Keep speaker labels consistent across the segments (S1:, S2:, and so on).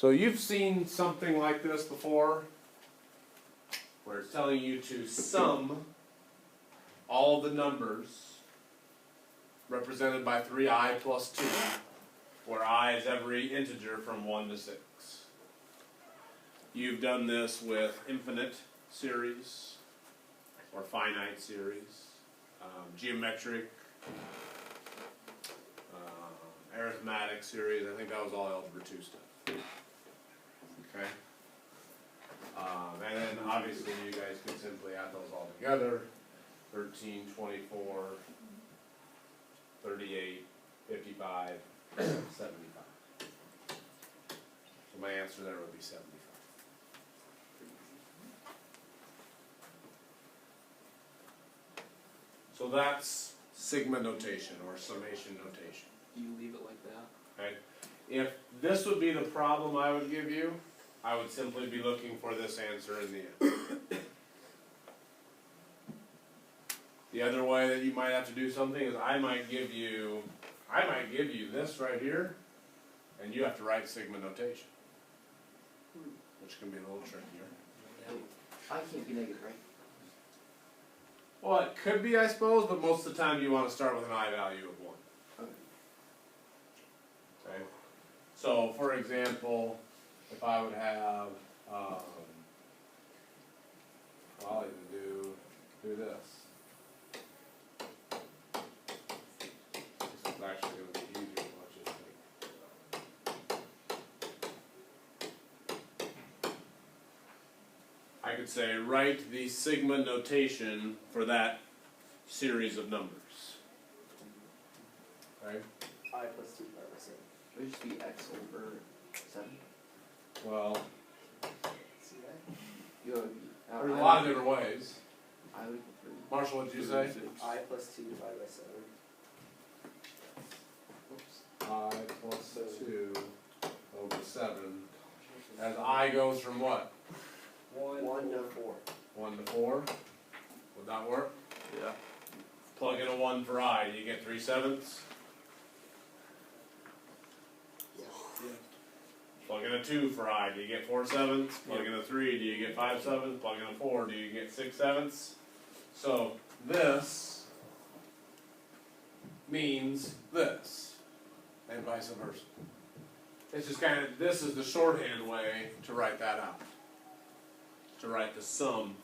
S1: So you've seen something like this before, where it's telling you to sum all the numbers represented by 3i plus 2, where I is every integer from 1 to 6. You've done this with infinite series, or finite series, geometric, arithmetic series. I think that was all algebra 2 stuff. Okay? And then obviously you guys can simply add those all together. 13, 24, 38, 55, 75. So my answer there would be 75. So that's sigma notation or summation notation.
S2: Do you leave it like that?
S1: Okay. If this would be the problem I would give you, I would simply be looking for this answer in the end. The other way that you might have to do something is I might give you this right here, and you have to write sigma notation, which can be a little trickier.
S2: I can't be negative, right?
S1: Well, it could be, I suppose, but most of the time you want to start with an I value of 1. Okay. So, for example, if I would have, well, I'll even do this. This is actually going to be easier than what you think. I could say, write the sigma notation for that series of numbers. Okay?
S2: I plus 2 by 7. It would just be x over 7.
S1: Well,
S2: See that? You would be,
S1: there's a lot of different ways.
S2: I would go 3.
S1: Marshall, what did you say?
S3: I plus 2 divided by 7.
S1: I plus 2 over 7. As I goes from what?
S3: 1 to 4.
S1: 1 to 4. Would that work?
S2: Yeah.
S1: Plug in a 1 for I. Do you get 3/7?
S3: Yeah.
S1: Plug in a 2 for I. Do you get 4/7? Plug in a 3. Do you get 5/7? Plug in a 4. Do you get 6/7? So this means this, and vice versa. It's just kind of, this is the shorthand way to write that out. To write the sum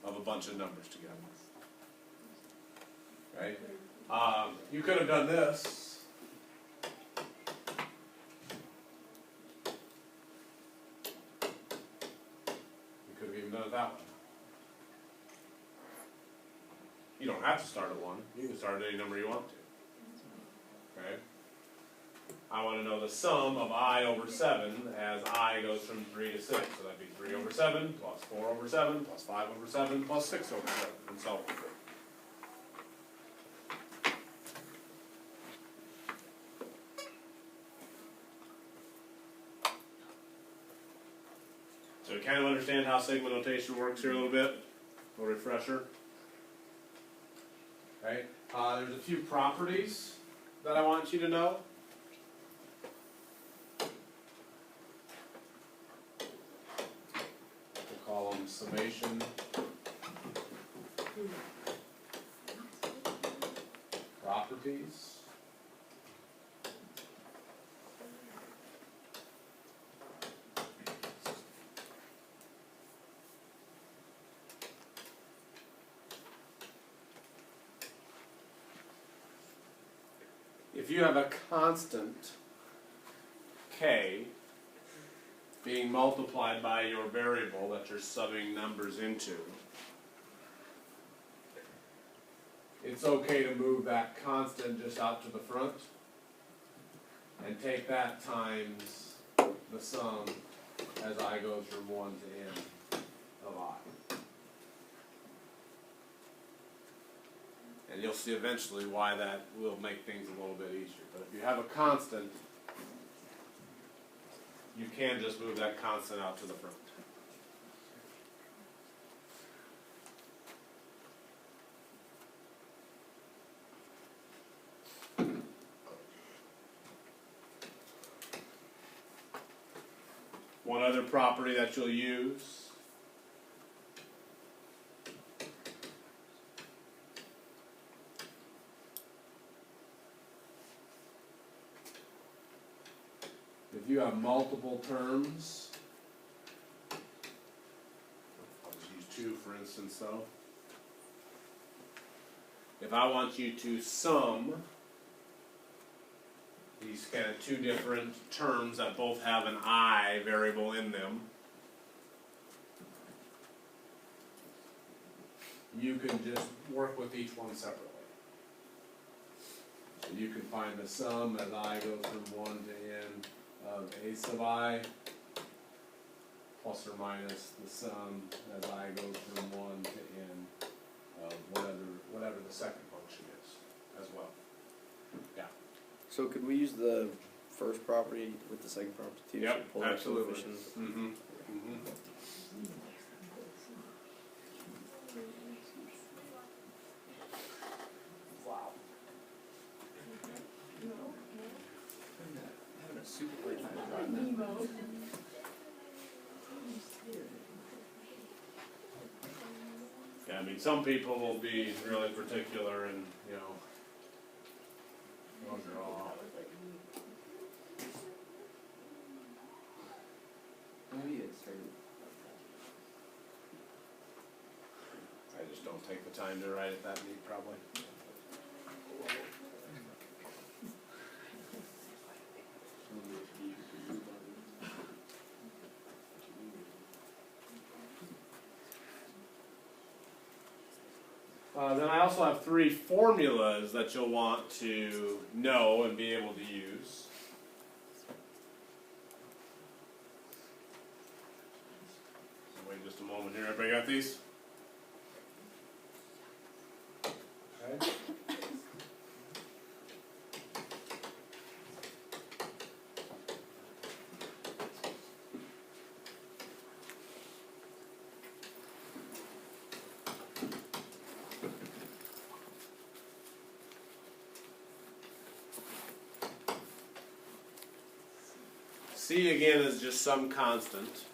S1: of a bunch of numbers together. Okay? You could have done this. You could have even done it that way. You don't have to start at 1. You can start at any number you want to. Okay? I want to know the sum of I over 7 as I goes from 3 to 6. So that'd be 3 over 7 plus 4 over 7 plus 5 over 7 plus 6 over 7 and so on. So you kind of understand how sigma notation works here a little bit? A little refresher. Okay. There's a few properties that I want you to know. We'll call them summation properties. If you have a constant k being multiplied by your variable that you're subbing numbers into, it's okay to move that constant just out to the front and take that times the sum as I goes from 1 to n of I. And you'll see eventually why that will make things a little bit easier. But if you have a constant, you can just move that constant out to the front. One other property that you'll use. If you have multiple terms, I'll just use 2 for instance though. If I want you to sum these kind of 2 different terms that both have an I variable in them, you can just work with each one separately. So you can find the sum as I goes from 1 to n of a sub I, plus or minus the sum as I goes from 1 to n of whatever the second function is as well. Yeah.
S2: So could we use the first property with the second property too?
S1: Yep,
S2: So pull out
S1: absolutely.
S2: coefficients?
S1: Mm-hmm.
S3: Wow.
S2: Having a super great time drawing that.
S1: Yeah, I mean, some people will be really particular and, you know, they'll draw.
S2: Maybe it started.
S1: I just don't take the time to write it that neat, probably. Then I also have 3 formulas that you'll want to know and be able to use. So wait just a moment here. Everybody got these? Okay. C again is just some constant.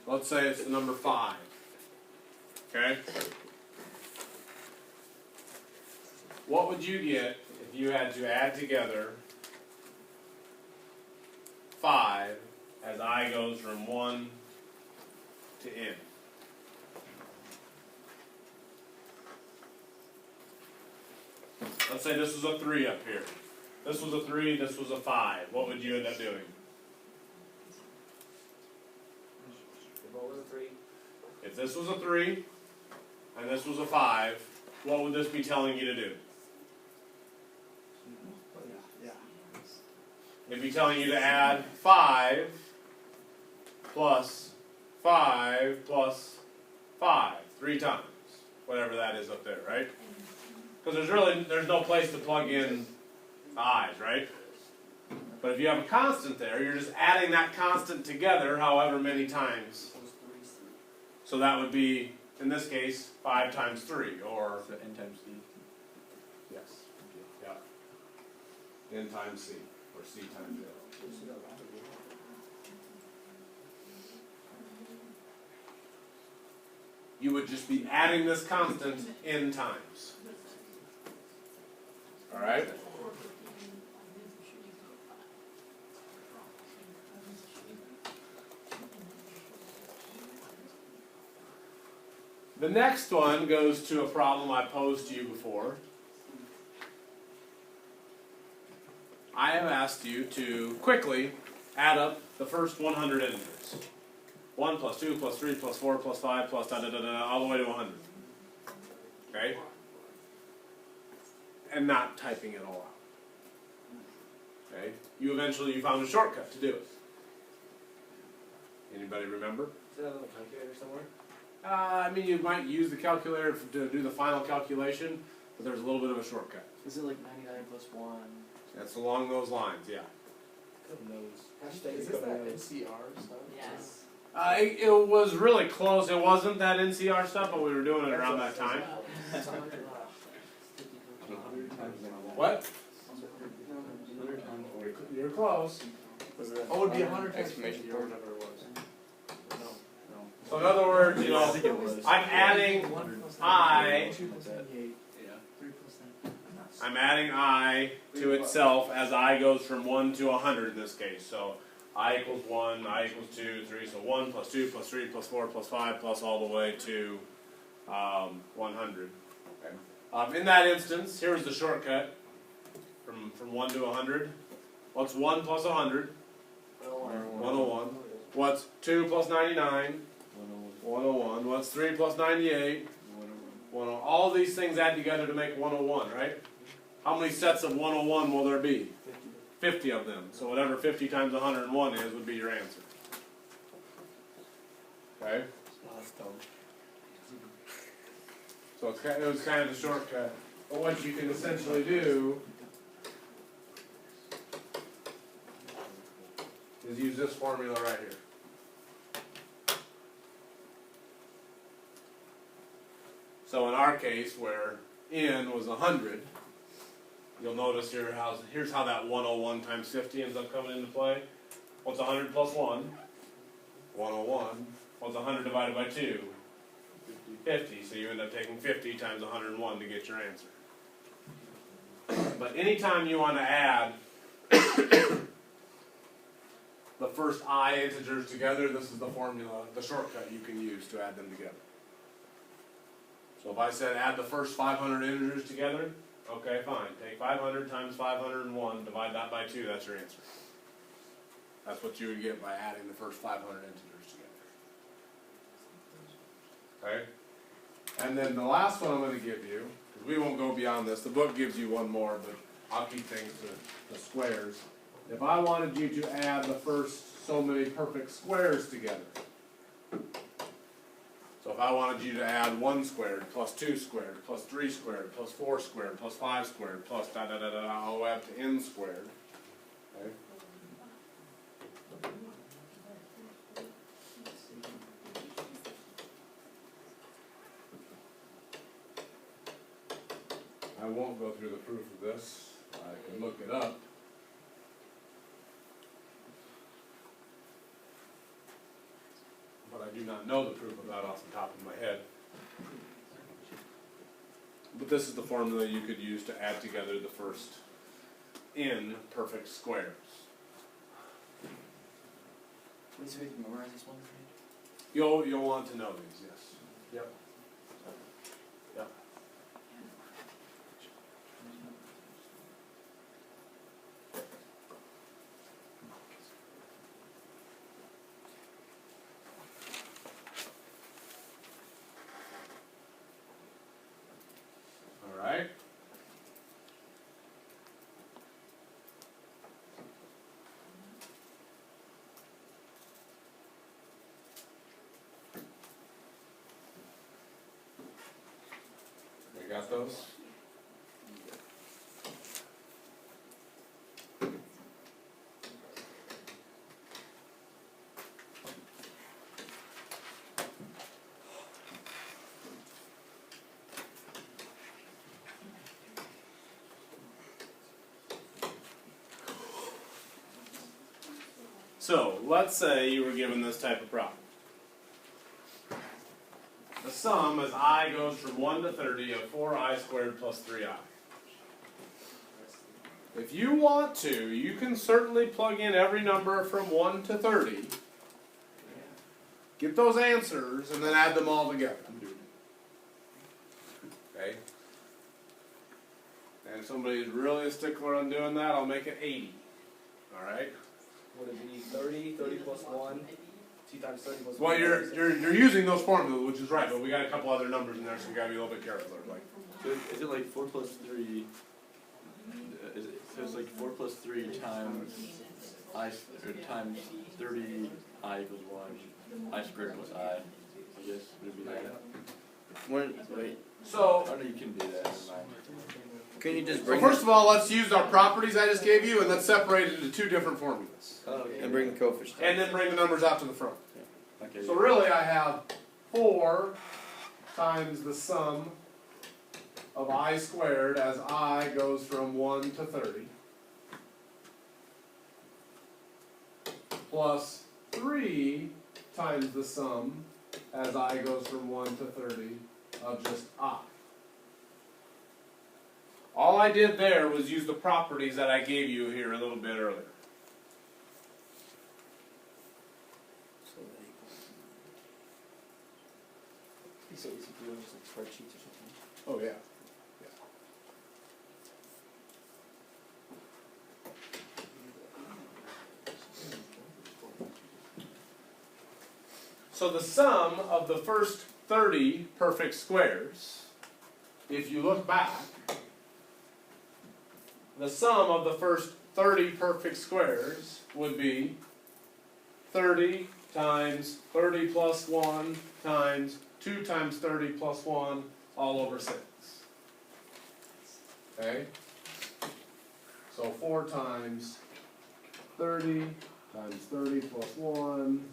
S1: Let's say it's the number 5. Okay? What would you get if you had to add together 5 as I goes from 1 to n? Let's say this was a 3 up here. This was a 3, this was a 5. What would you end up doing?
S3: What was a 3?
S1: If this was a 3 and this was a 5, what would this be telling you to do?
S3: Yeah.
S1: It'd be telling you to add 5 plus 5 plus 5 3 times. Whatever that is up there, right? Because there's no place to plug in the i's, right? But if you have a constant there, you're just adding that constant together however many times. So that would be, in this case, 5 times 3, or...
S2: So n times c.
S1: Yes. Yeah. N times c, or c times n. You would just be adding this constant n times. Alright? The next one goes to a problem I posed to you before. I have asked you to quickly add up the first 100 integers. 1 plus 2 plus 3 plus 4 plus 5 plus da da da da all the way to 100. Okay? And not typing it all out. Okay? You found a shortcut to do it. Anybody remember?
S3: Is that on the calculator somewhere?
S1: I mean, you might use the calculator to do the final calculation, but there's a little bit of a shortcut.
S2: Is it like 99 plus 1?
S1: That's along those lines, yeah.
S3: Is this that NCR stuff?
S4: Yes.
S1: It was really close. It wasn't that NCR stuff, but we were doing it around that time. What? You're close.
S3: Oh, it would be 100 times
S2: Exclamation
S3: 50 or
S2: point.
S3: whatever it was. No.
S1: So in other words, you know,
S2: I think it was.
S1: I'm adding I.
S3: 2 plus 98.
S2: Yeah.
S3: 3 plus 9.
S1: I'm adding I to itself as I goes from 1 to 100 in this case. So I equals 1, I equals 2, 3. So 1 plus 2 plus 3 plus 4 plus 5 plus all the way to 100. Okay. In that instance, here's the shortcut from 1 to 100. What's 1 plus 100? 101. What's 2 plus 99? 101. What's 3 plus 98? 101. All these things add together to make 101, right? How many sets of 101 will there be? 50 of them. So whatever 50 times 101 is would be your answer. Okay? So it was kind of the shortcut. But what you can essentially do is use this formula right here. So in our case, where n was 100, you'll notice here here's how that 101 times 50 ends up coming into play. What's 100 plus 1? 101. What's 100 divided by 2? 50. So you end up taking 50 times 101 to get your answer. But anytime you want to add the first I integers together, this is the formula, the shortcut you can use to add them together. So if I said add the first 500 integers together, okay, fine. Take 500 times 501, divide that by 2, that's your answer. That's what you would get by adding the first 500 integers together. Okay? And then the last one I'm going to give you, because we won't go beyond this, the book gives you one more, but I'll keep things to squares. If I wanted you to add the first so many perfect squares together, so if I wanted you to add 1 squared, plus 2 squared, plus 3 squared, plus 4 squared, plus 5 squared, plus da da da da da, all the way up to n squared, okay? I won't go through the proof of this. I can look it up. But I do not know the proof of that off the top of my head. But this is the formula you could use to add together the first n perfect squares.
S2: Wait, so we have to memorize this one?
S1: You'll want to know these, yes. Yep. Yep. All right. You got those? So, let's say you were given this type of problem. The sum as I goes from 1 to 30 of 4i squared plus 3i. If you want to, you can certainly plug in every number from 1 to 30, get those answers, and then add them all together. Okay? And if somebody's really a stickler on doing that, I'll make it 80. Alright?
S3: Would it be 30, 30 plus 1, 2 times 30 plus 1?
S1: Well, you're using those formulas, which is right, but we got a couple other numbers in there, so we gotta be a little bit careful. Like,
S4: So is it like 4 plus 3? So it's like 4 plus 3 times I or times 30 I equals 1. I squared plus I. I guess would it be that?
S2: Wait.
S1: so,
S4: Oh no, you can do that. Never mind.
S2: Can you just
S1: so
S2: bring
S1: first of all, let's use our properties I just gave you, and let's separate it into 2 different formulas.
S4: Oh, okay.
S2: and bring the coefficient?
S1: And then bring the numbers out to the front.
S4: Okay.
S1: So really I have 4 times the sum of I squared as I goes from 1 to 30. plus 3 times the sum as I goes from 1 to 30 of just I. All I did there was use the properties that I gave you here a little bit earlier.
S2: So easy to do just like spreadsheets or something.
S1: Oh yeah. So the sum of the first 30 perfect squares, if you look back, the sum of the first 30 perfect squares would be 30 times 30 plus 1 times 2 times 30 plus 1 all over 6. Okay? So 4 times 30 times 30 plus 1,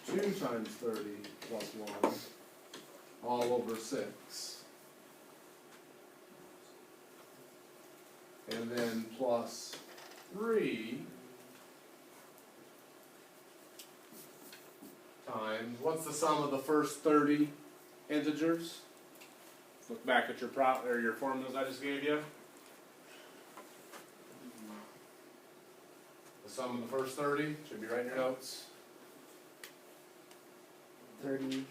S1: 2 times 30 plus 1, all over 6. And then plus 3 times, what's the sum of the first 30 integers? Look back at your formulas I just gave you. The sum of the first 30, should be right in your notes.
S2: 30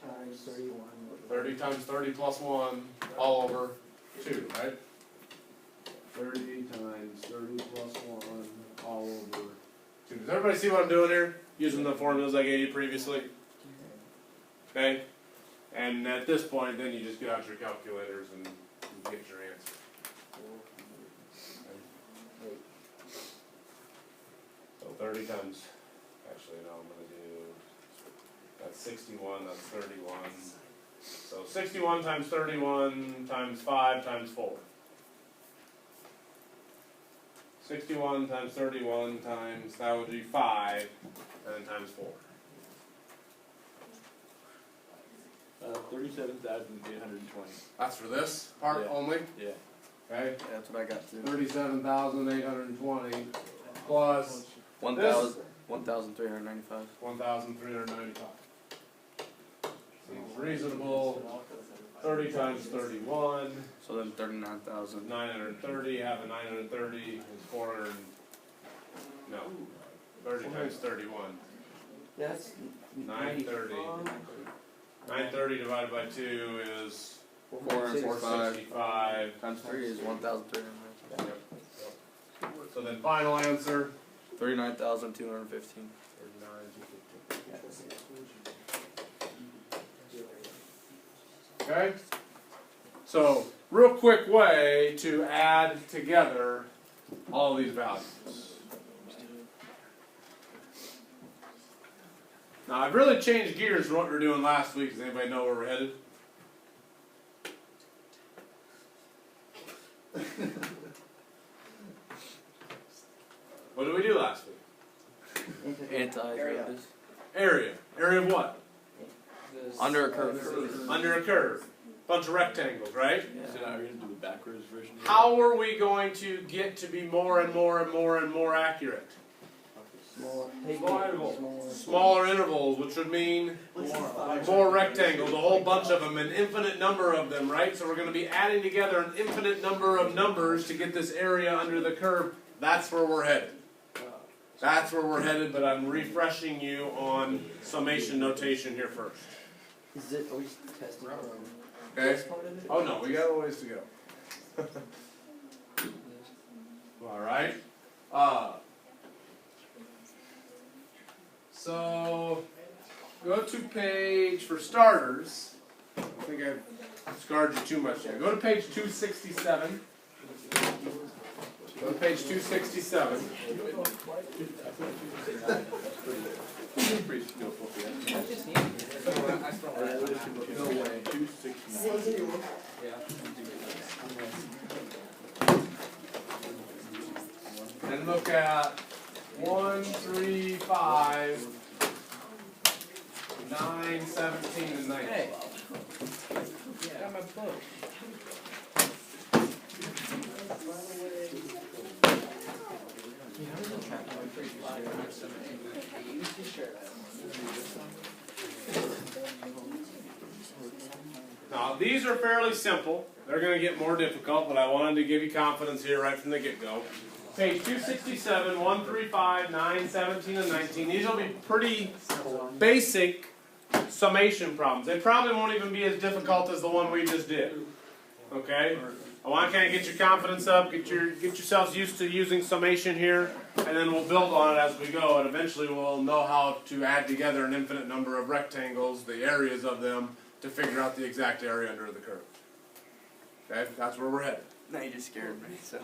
S2: times 31.
S1: 30 times 30 plus 1, all over 2, right? 30 times 30 plus 1, all over 2. Does everybody see what I'm doing here? Using the formulas I gave you previously? Okay? And at this point, then you just get out your calculators and get your answer. So 30 times, actually no, I'm going to do, that's 61, that's 31. So 61 times 31 times 5 times 4. 61 times 31 times, that would be 5, and then times 4.
S4: 37,820.
S1: That's for this part
S4: Yeah.
S1: only?
S4: Yeah.
S1: Okay?
S2: Yeah, that's what I got too.
S1: 37,820 plus
S2: 1,395.
S1: 1,395. Seems reasonable. 30 times 31.
S2: So then 39,000.
S1: 930, have a 930 is 400, no, 30 times 31,
S2: Yeah, that's
S1: 930. 930 divided by 2 is
S2: 465.
S1: 465.
S2: Times 3 is 1,395.
S1: Yep. So then final answer,
S2: 39,215.
S1: 39,215. Okay? So, real quick way to add together all these values. Now, I've really changed gears from what we were doing last week. Does anybody know where we're headed? What did we do last week?
S2: Anti-derivatives.
S1: Area. Area of what?
S2: Under a curve.
S1: Under a curve. Bunch of rectangles, right?
S4: So now we're going to do the backwards version.
S1: How are we going to get to be more and more and more and more accurate? Smaller intervals, which would mean more rectangles, a whole bunch of them, an infinite number of them, right? So we're going to be adding together an infinite number of numbers to get this area under the curve. That's where we're headed. That's where we're headed, but I'm refreshing you on summation notation here first.
S2: Is it, are we testing?
S1: Okay? Oh no, we got a ways to go. Alright. So, go to page, for starters, I think I've scarred you too much yet. Go to page 267. Go to page 267.
S4: Pretty skillful.
S1: No way.
S4: 269.
S1: And look at 1, 3, 5, 9, 17, and 19.
S2: Hey. Got my book.
S1: Now, these are fairly simple. They're going to get more difficult, but I wanted to give you confidence here right from the get-go. Page 267, 135, 9, 17, and 19. These will be pretty basic summation problems. They probably won't even be as difficult as the one we just did. Okay? I want to kind of get your confidence up, get yourselves used to using summation here, and then we'll build on it as we go, and eventually we'll know how to add together an infinite number of rectangles, the areas of them, to figure out the exact area under the curve. Okay? That's where we're headed.
S2: Now you just scared me, so.